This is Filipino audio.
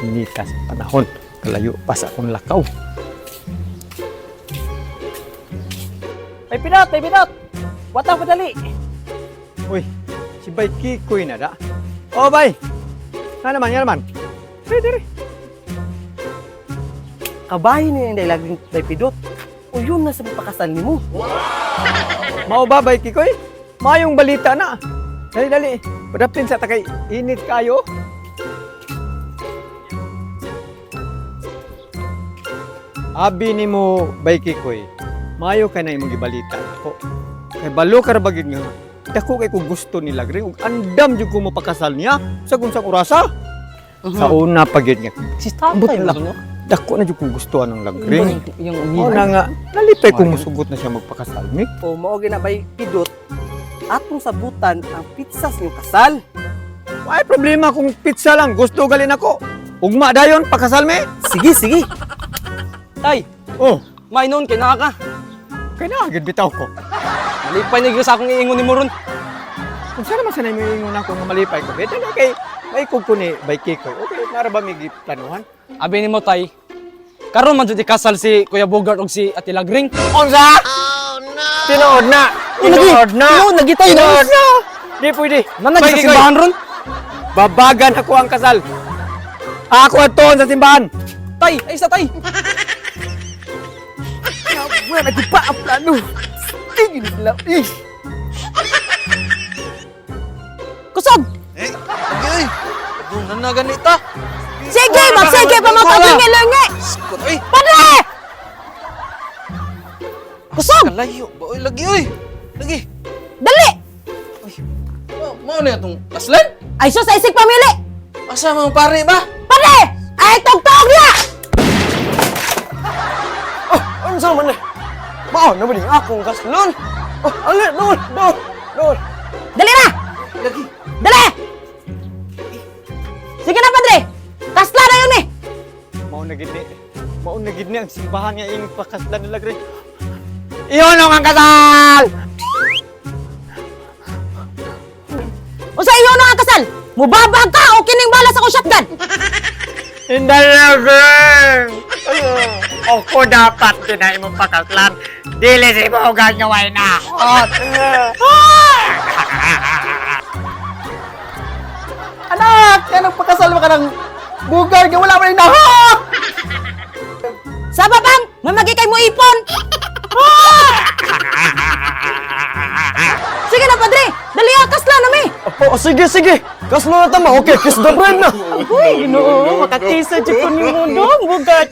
Initas panahon. Kalayo pa sa akong lakaw. May pinat! Watang padali! Uy, si Bay Kikoy na da. Oh, Bay! Yan naman. Dire. Kabahin niya yung dailaging may pidot. O yun na sa pakasal ni mo. Mao ba, Bay Kikoy? Mayong balita na. Dali. Padaptin sa takay. Init kayo. Abi ni mo, Bay Kikoy. Mayo ka na imong gibalita ako. Kay balo ka ra bagid nga. Dako kay ko gusto ni Lagring ug andam jud ko mo pakasal niya sa unsang orasa. Sa una pagid nga. Si Ambot tatay na mo, no? Dako na jud ko gusto anong Lagring. Yung O na nga, nalipay ko musugot na siya magpakasal mi. O mao na bay pidot. Atong sabutan ang pizzas yung kasal. Ay problema kung pizza lang, gusto galin ako. Ugma dayon pakasal mi. Sige. Tay, Oh, may noon kay naka ka. kay na agad bitaw ko. Malipay na sa akong iingon ni Moron. Kung saan naman sanay mo ingon ako nga malipay ko. Beta na kay may kuko ni Bay Kikoy. Okay, nara ba may planuhan? Abi ni mo tay. Karon man jud ikasal si Kuya Bogart ug si Ate Lagring. Unsa? Oh no! Tinood na! Tinood na! Tinood na gitay na! Tinood na! Di pwede. Nanag Bay sa Kikoy, simbahan ron. babagan ako ang kasal. Ako aton sa simbahan. Tay, ay sa tay. Wala na pa ang plano. Tingin nila. Kusog. Lagi, adunan na ganita. Sige, magsige pa mapaglingi-lingi! Ay, Padre! Kusog! kalayo ba? Oy, lagi, oy. Lagi. Dali! Mao na itong kaslan? Ay sus, sa isig pamili! Asa mga pare ba? Padre! Ay, tugtog na! Ano sa man na? Mao na ba din akong kaslon? Oh, ali, doon. Dali na! Lagi. Dali! Sige na, Padre! Kasla na yun eh! Mao na gid ni ang simbahan nga ing pakaslan nila Lagring. Iyon ang kasal! O sa iyo na nga kasal! Mubabag ka o kining bala sa akong shotgun! Hindi Lagring! Ako dapat din na imong pakaslan. Dili si Bogan nga way na. Anak, kaya nagpakasal ka ng bugar nga wala man yung naha! Sa babang! Mamagi kay mo ipon! Sige na, Padre! Dali ah, kasla na mi! Oh, sige. Kaslo na tama. Okay, kiss the bride na. Uy, ginoo, makakisa dyan ko ni Mundo, bugat.